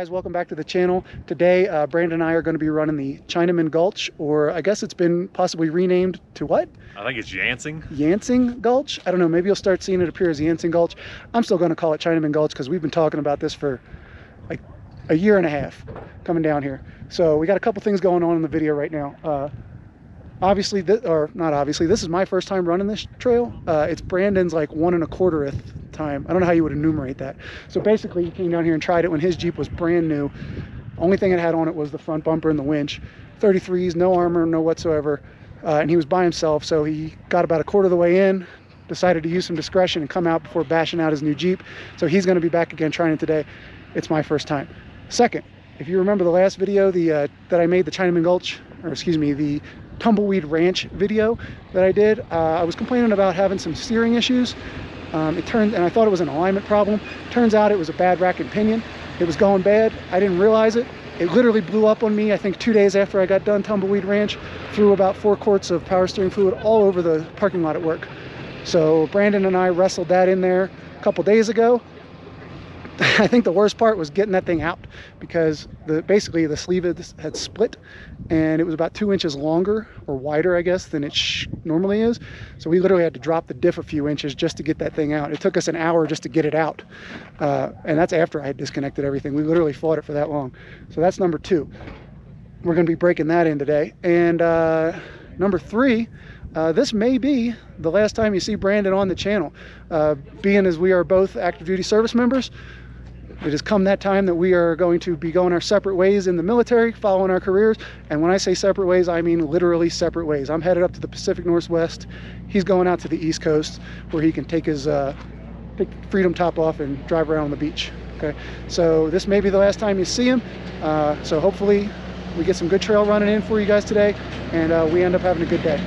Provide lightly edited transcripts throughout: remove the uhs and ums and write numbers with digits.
guys, welcome back to the channel. Today Brandon and I are going to be running the Chinaman Gulch, or I guess it's been possibly renamed to what? I think it's Yan Sing Gulch. I don't know, maybe you'll start seeing it appear as Yan Sing Gulch. I'm still going to call it Chinaman Gulch because we've been talking about this for like a year and a half coming down here. So we got a couple things going on in the video right now. Obviously, not obviously, this is my first time running this trail. It's Brandon's like 1 1/4th time. I don't know how you would enumerate that. So basically, he came down here and tried it when his Jeep was brand new. Only thing it had on it was the front bumper and the winch. 33s, no armor, no whatsoever. And he was by himself, so he got about 1/4 of the way in, decided to use some discretion and come out before bashing out his new Jeep. So he's going to be back again trying it today. It's my first time. Second, if you remember the last video that I made, the Chinaman Gulch, or excuse me, the Tumbleweed Ranch video that I did, I was complaining about having some steering issues. And I thought it was an alignment problem. Turns out it was a bad rack and pinion. It was going bad. I didn't realize it. It literally blew up on me, I think 2 days after I got done Tumbleweed Ranch. Threw about 4 quarts of power steering fluid all over the parking lot at work. So Brandon and I wrestled that in there a couple days ago. I think the worst part was getting that thing out, because basically the sleeve had split and it was about 2 inches longer or wider, I guess, than it normally is. So we literally had to drop the diff a few inches just to get that thing out. It took us an hour just to get it out. And that's after I had disconnected everything. We literally fought it for that long. So that's number 2. We're going to be breaking that in today. And number 3, this may be the last time you see Brandon on the channel. Being as we are both active duty service members, it has come that time that we are going to be going our separate ways in the military, following our careers. And when I say separate ways, I mean literally separate ways. I'm headed up to the Pacific Northwest. He's going out to the East Coast, where he can take his freedom top off and drive around on the beach. Okay, so this may be the last time you see him. So hopefully we get some good trail running in for you guys today, and we end up having a good day.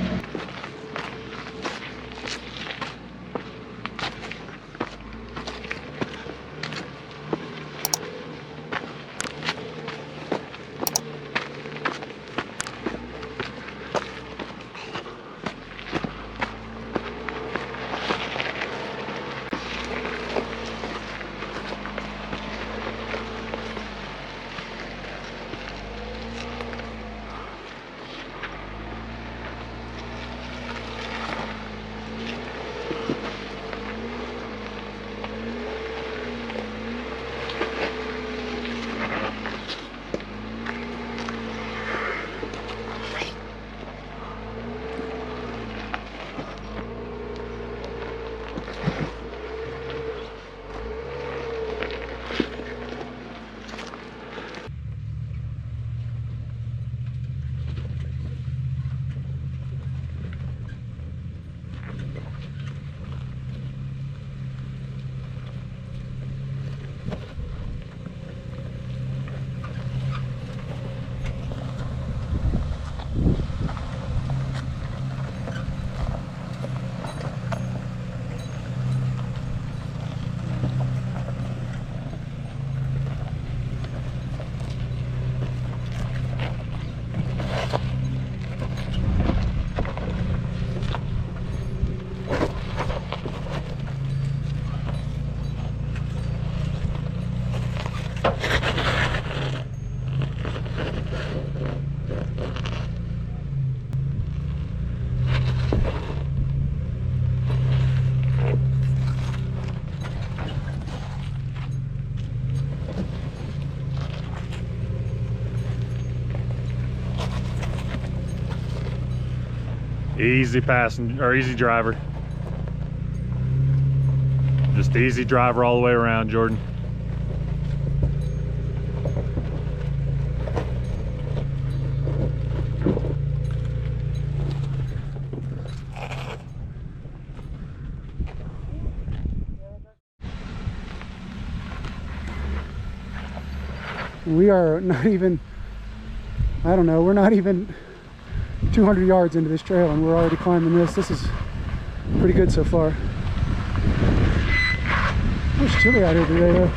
Easy passenger, or easy driver. Just easy driver all the way around, Jordan. We are not even, I don't know, we're not even 200 yards into this trail and we're already climbing this. This is pretty good so far. It's chilly out here today though.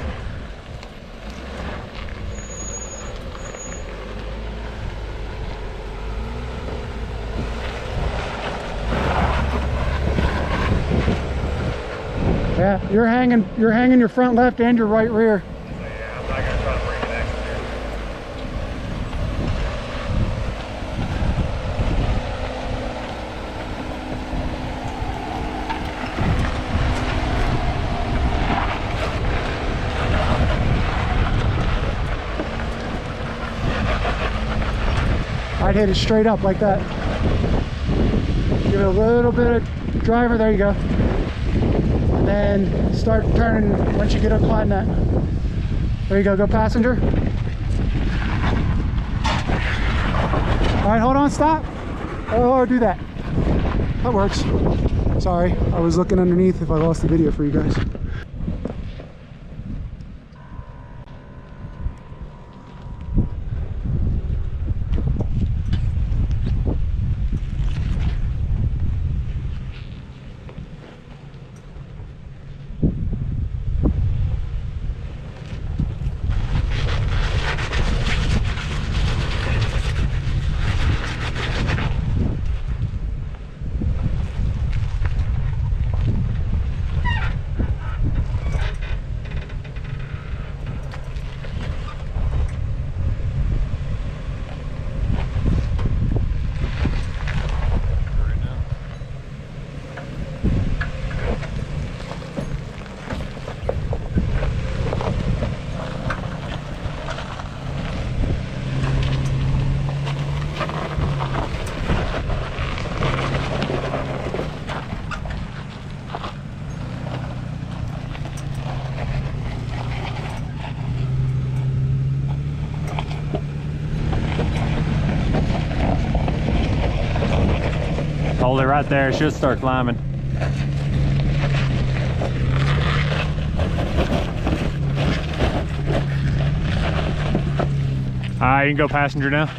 Yeah, you're hanging your front left and your right rear. Yeah, I'm not gonna try to bring it extra. I'd hit it straight up like that. Give it a little bit of driver, there you go. And then start turning once you get up behind that. There you go, go passenger. All right, hold on, stop. Or do that. That works. Sorry, I was looking underneath if I lost the video for you guys. Hold it right there, it should start climbing. Alright, you can go passenger now.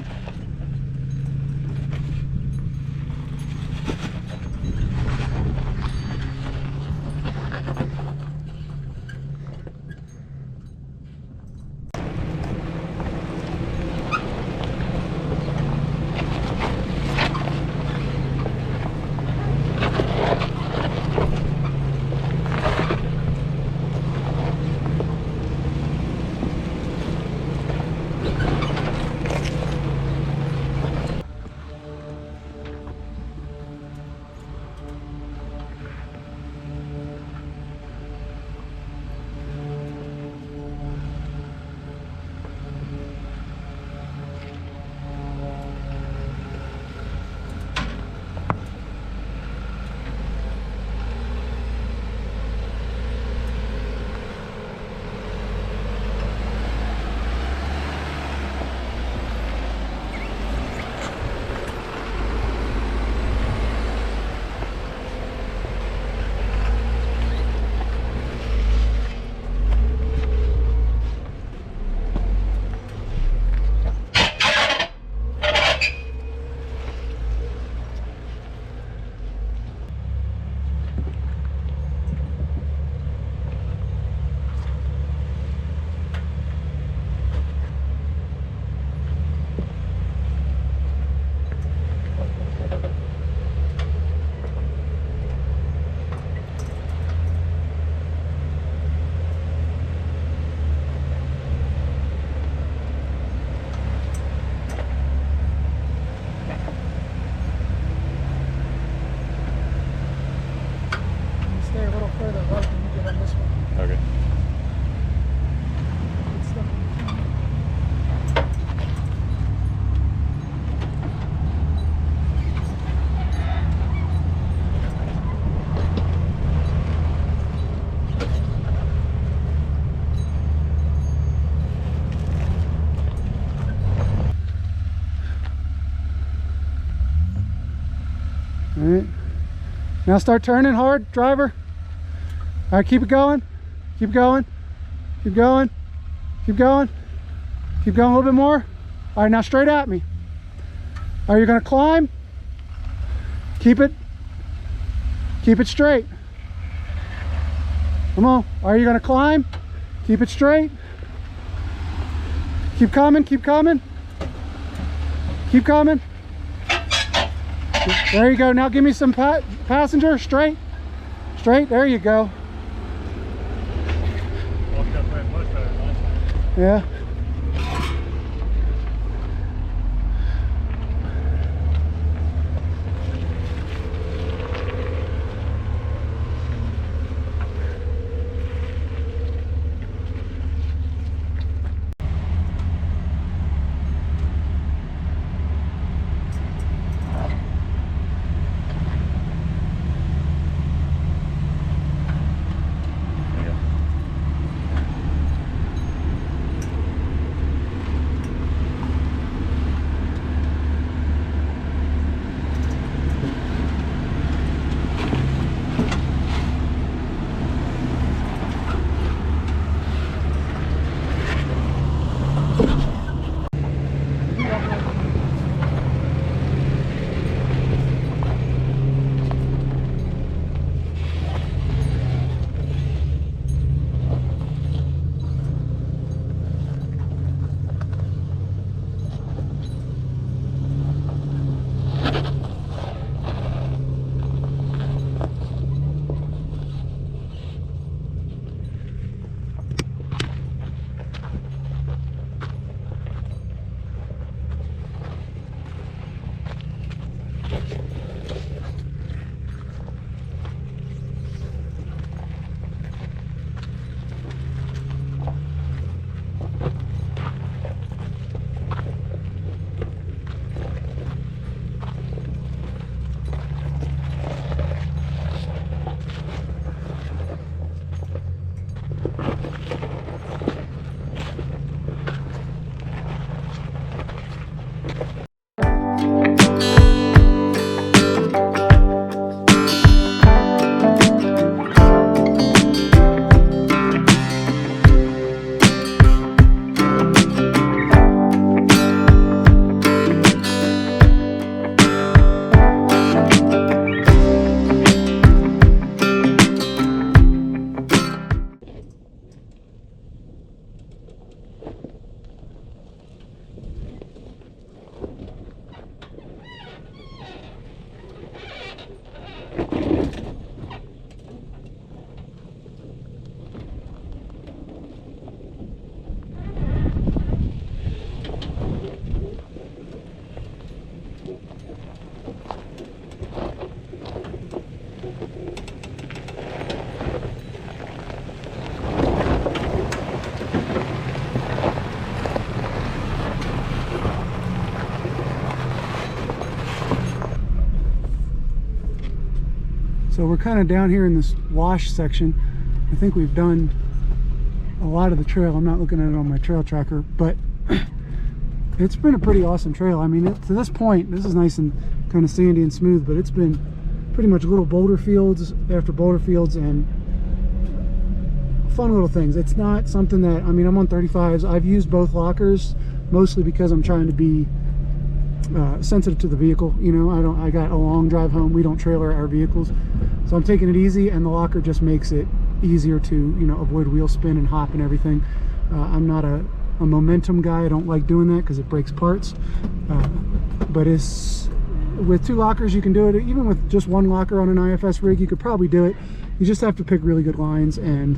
Okay. All right. Now start turning hard, driver. All right, keep it going. Keep going. Keep going. Keep going. Keep going a little bit more. All right, now straight at me. Are you gonna climb? Keep it straight. Come on. Are you gonna climb? Keep it straight. Keep coming, keep coming. Keep coming. There you go. Now give me some passenger. Straight. Straight. There you go. Yeah. So we're kind of down here in this wash section. I think we've done a lot of the trail. I'm not looking at it on my trail tracker, but it's been a pretty awesome trail. I mean, to this point, this is nice and kind of sandy and smooth, but it's been pretty much little boulder fields after boulder fields and fun little things. It's not something that, I mean, I'm on 35s. I've used both lockers mostly because I'm trying to be sensitive to the vehicle. You know, I got a long drive home. We don't trailer our vehicles, so I'm taking it easy, and the locker just makes it easier to, you know, avoid wheel spin and hop and everything. I'm not a momentum guy. I don't like doing that because it breaks parts, but it's with 2 lockers you can do it. Even with just 1 locker on an IFS rig, you could probably do it. You just have to pick really good lines and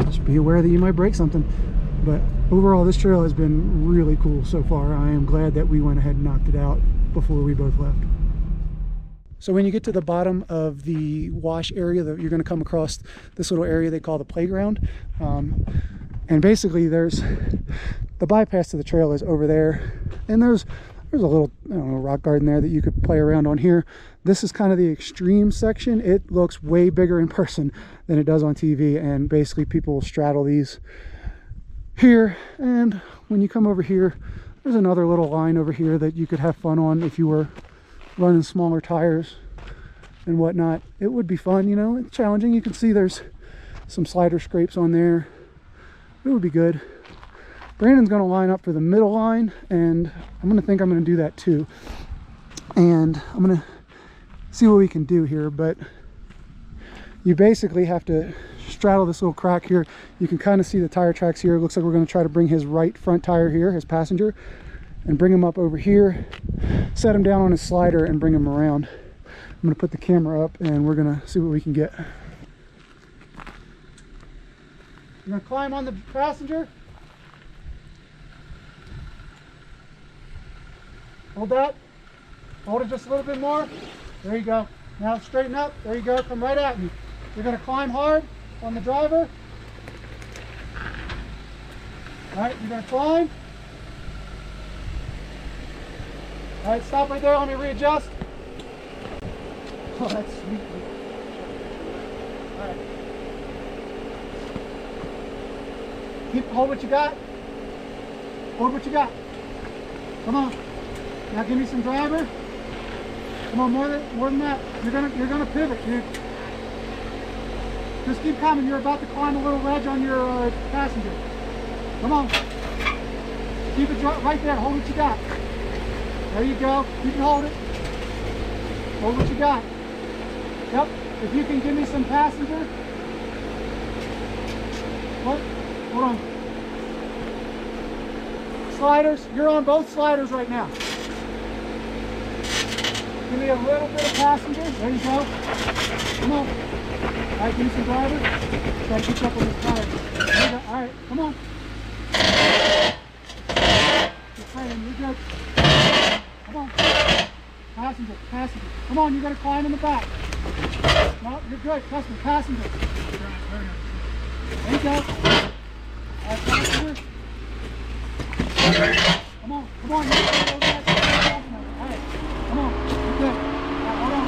just be aware that you might break something. But overall, this trail has been really cool so far. I am glad that we went ahead and knocked it out before we both left. So when you get to the bottom of the wash area, you're going to come across this little area they call the playground. And basically there's the bypass to the trail is over there. And there's a little, I don't know, rock garden there that you could play around on here. This is kind of the extreme section. It looks way bigger in person than it does on TV. And basically people will straddle these here, and when you come over here, there's another little line over here that you could have fun on if you were running smaller tires and whatnot. It would be fun, you know. It's challenging. You can see there's some slider scrapes on there. It would be good. Brandon's going to line up for the middle line, and I'm going to do that too, and I'm going to see what we can do here. But you basically have to straddle this little crack here. You can kind of see the tire tracks here. It looks like we're going to try to bring his right front tire here, his passenger, and bring him up over here, set him down on his slider, and bring him around. I'm going to put the camera up, and we're going to see what we can get. You're going to climb on the passenger. Hold that. Hold it just a little bit more. There you go. Now straighten up. There you go. Come right at me. You're going to climb hard on the driver. All right, you're going to climb. All right, stop right there. Let me readjust. Oh, that's sweet. All right. Hold what you got. Hold what you got. Come on. Now give me some driver. Come on, more than that. You're gonna pivot. Just keep coming. You're about to climb a little ledge on your passenger. Come on. Keep it right there. Hold what you got. There you go. You can hold it. Hold what you got. Yep. If you can give me some passenger. What? Hold on. Sliders. You're on both sliders right now. Give me a little bit of passenger. There you go. Come on. All right, give me some driver. Try to keep up with this tire. There you go. All right, come on. You're playing. You're good. Come on. Passenger. Come on, you're going to climb in the back. No, you're good. Trust me. Passenger. There you go. All right, passenger. Come on. You're going to go back. All right, come on. You're good. Hold on.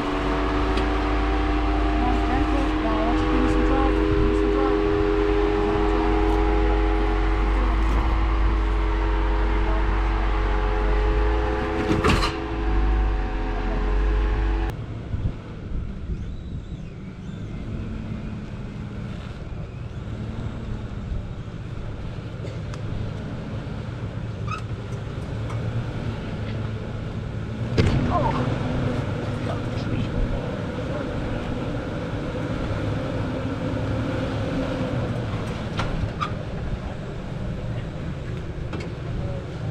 Come on, careful. Now, I want you to give me some drive. Give me some drive.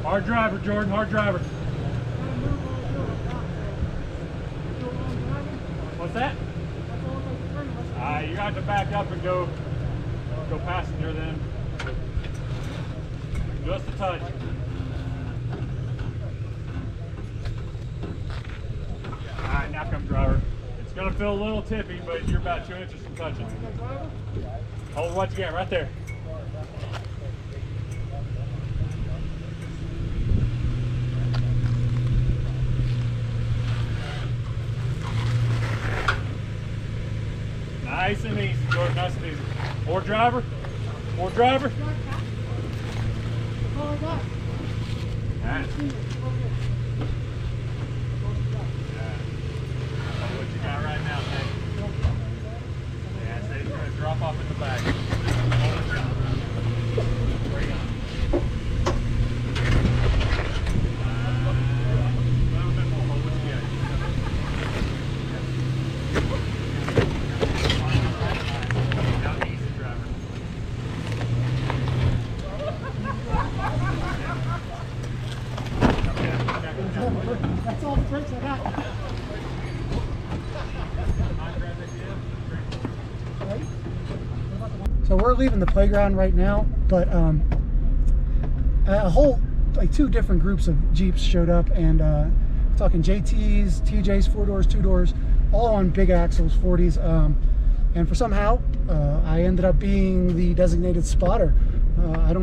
Hard driver, Jordan, hard driver. What's that? You got to back up and go passenger then. Just a touch. Alright, now come driver. It's going to feel a little tippy, but you're about 2 inches from touching. Hold what you got right there. Nice and easy, Jordan, nice and easy. More driver. More driver. All right. What you got right now, Dave? Yeah, so he's going to drop off in the back. Hold it down. Bring it on. A little bit more. Hold what you got. Now easy, driver. That's all the tricks I got. So we're leaving the playground right now, but a whole, like 2 different groups of Jeeps showed up, and talking JTs, TJs, 4-doors, 2-doors, all on big axles, 40s, and for somehow I ended up being the designated spotter. I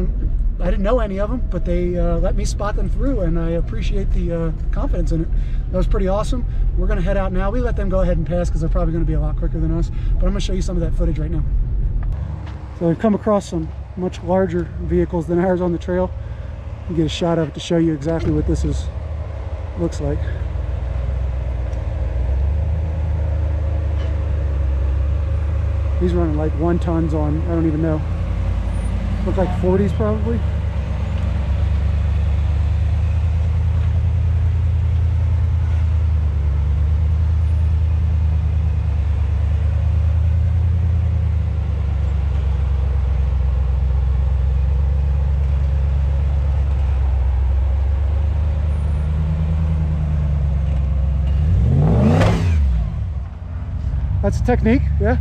didn't know any of them, but they let me spot them through, and I appreciate the confidence in it. That was pretty awesome. We're gonna head out now. We let them go ahead and pass because they're probably gonna be a lot quicker than us, but I'm gonna show you some of that footage right now. So I've come across some much larger vehicles than ours on the trail. You get a shot of it to show you exactly what this looks like. These running like 1 tons on, I don't even know. Look like 40s probably. That's a technique, yeah.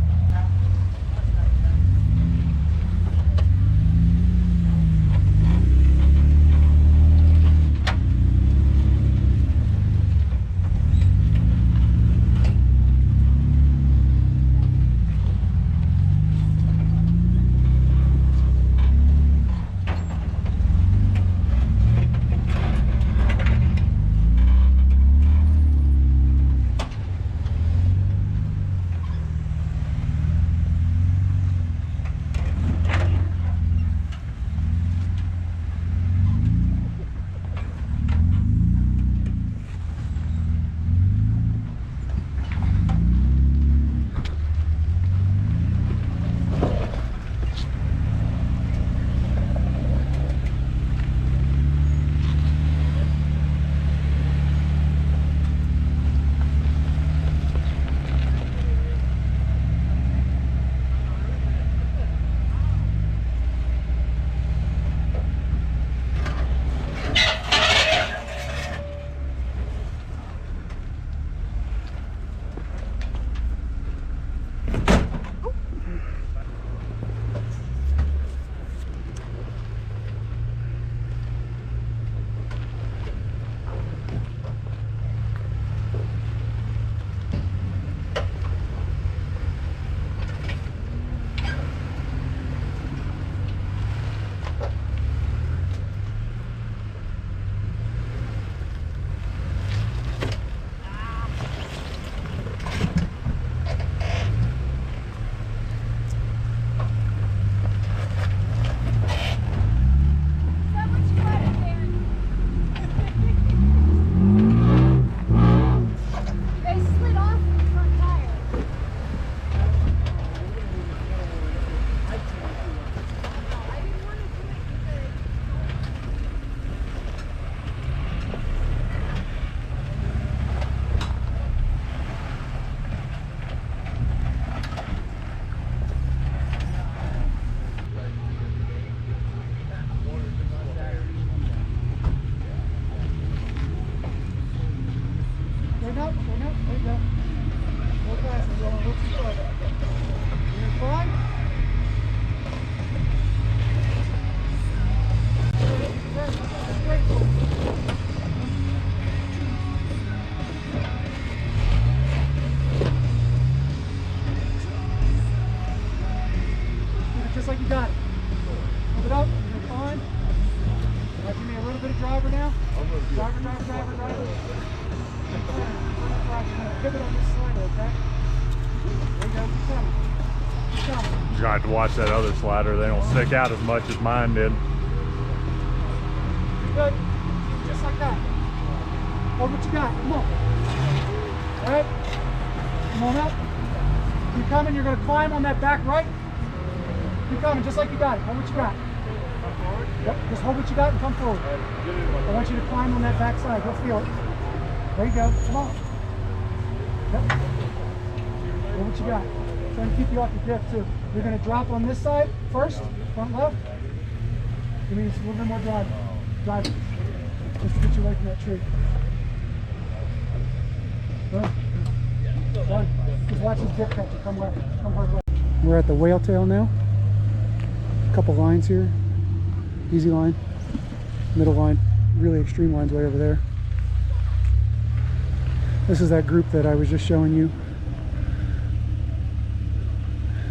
Just like you got it. Hold it up, you're fine. Now give me a little bit of driver now. Driver, driver, driver, driver. Pivot on this slider, okay? There you go, keep coming. You're gonna have to watch that other slider. They don't stick out as much as mine did. Good. Just like that. Hold what you got. Come on. All right. Come on up. Keep coming. You're going to climb on that back right. Keep coming just like you got it. Hold what you got. Come forward. Yep. Just hold what you got and come forward. I want you to climb on that back side. You'll feel it. There you go. Come on. Yep. Hold what you got. Trying to keep you off your drift too. You're going to drop on this side first. Front left. Give me just a little bit more driving. Driving. Just to get you away from that tree. Good. Done. Just watch this dip catcher. Come left. Come hard left. We're at the whale tail now. A couple lines here. Easy line. Middle line. Really extreme lines way over there. This is that group that I was just showing you.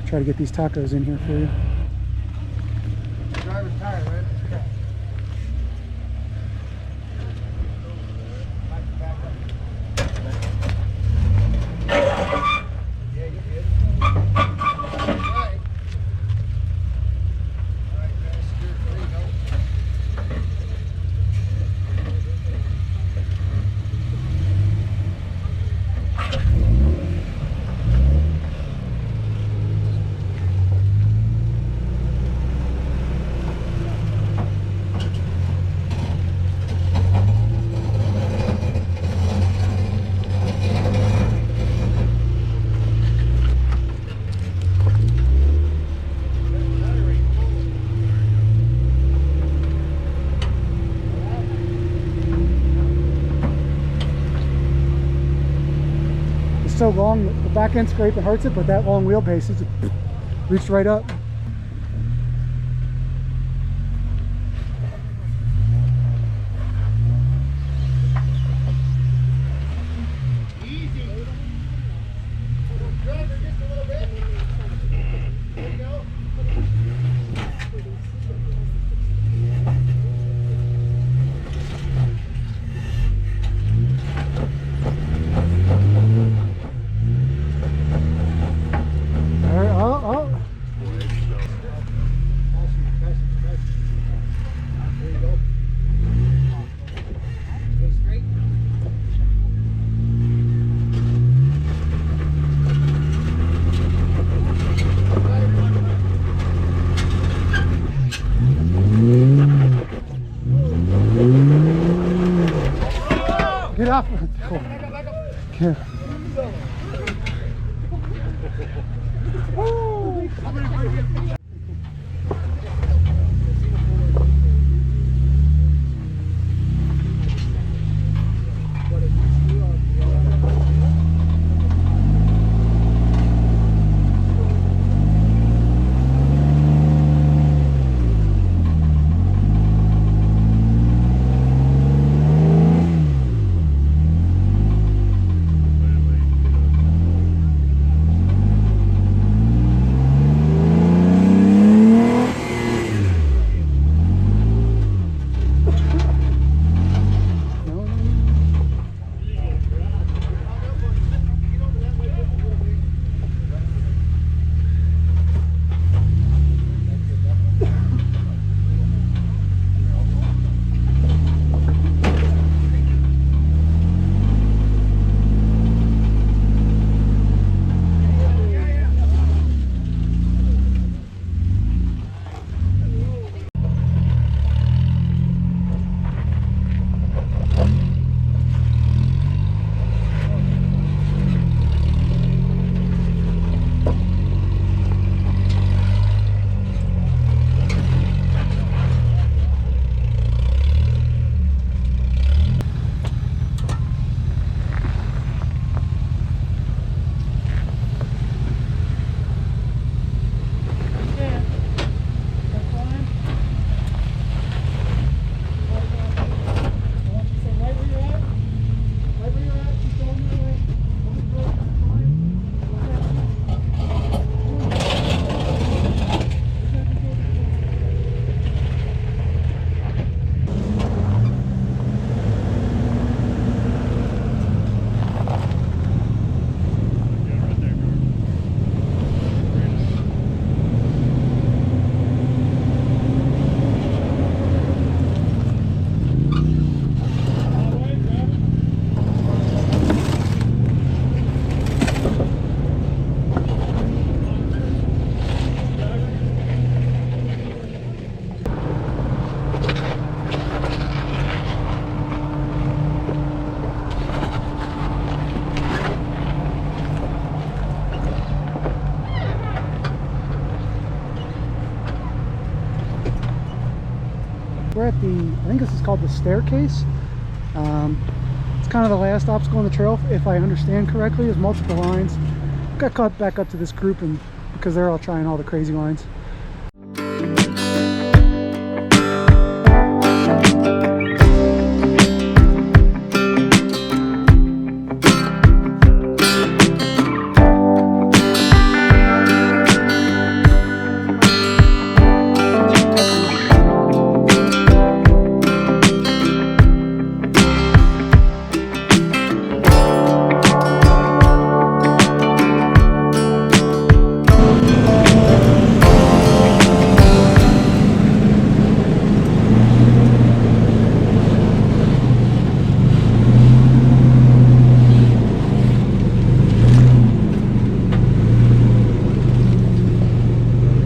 Try to get these tacos in here for you. Driver's tire, right? Yeah. Yeah, you did. All right. All right, guys, there you go. So long, the back end scraping hurts it, but that long wheelbase is reached right up. Easy. Driver, just a little bit. There you go. Get off. Yeah. we're at the, I think this is called the staircase. It's kind of the last obstacle on the trail, if I understand correctly. There's multiple lines. Got caught back up to this group and because they're all trying all the crazy lines.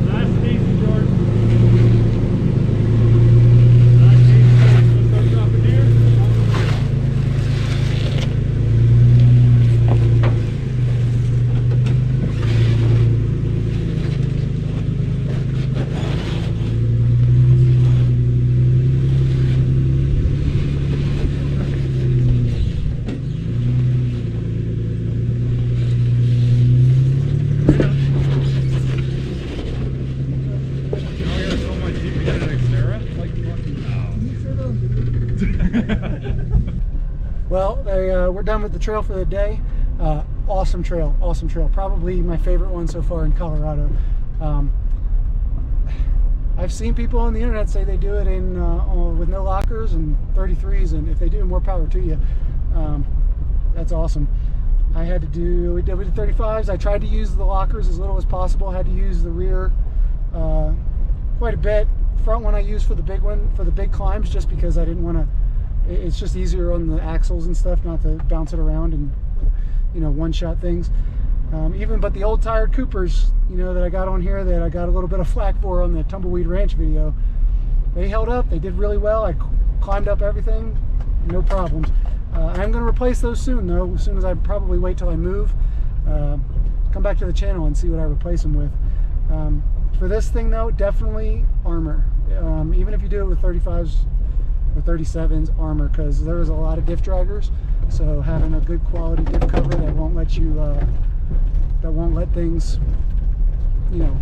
Nice and easy, George. Nice and easy. Let's start dropping here. Well, we're done with the trail for the day. Awesome trail, awesome trail. Probably my favorite one so far in Colorado. I've seen people on the internet say they do it in with no lockers and 33s, and if they do, more power to you. That's awesome. I had to do, we did 35s. I tried to use the lockers as little as possible. I had to use the rear quite a bit. Front one I used for the big one, for the big climbs, just because I didn't want to, it's just easier on the axles and stuff not to bounce it around and, you know, one-shot things. But the old tired Coopers, you know, that I got on here that I got a little bit of flack for on the Tumbleweed Ranch video, they held up. They did really well. I climbed up everything, no problems. I'm going to replace those soon, though, as soon as I probably wait till I move. Come back to the channel and see what I replace them with. For this thing, though, definitely armor. Even if you do it with 35s or 37s, armor, because there is a lot of diff draggers. So having a good quality diff cover that won't let you, that won't let things, you know,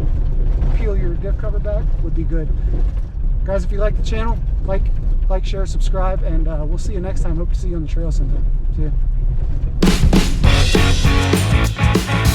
peel your diff cover back would be good. Guys, if you like the channel, like, share, subscribe, and we'll see you next time. Hope to see you on the trail sometime. See ya.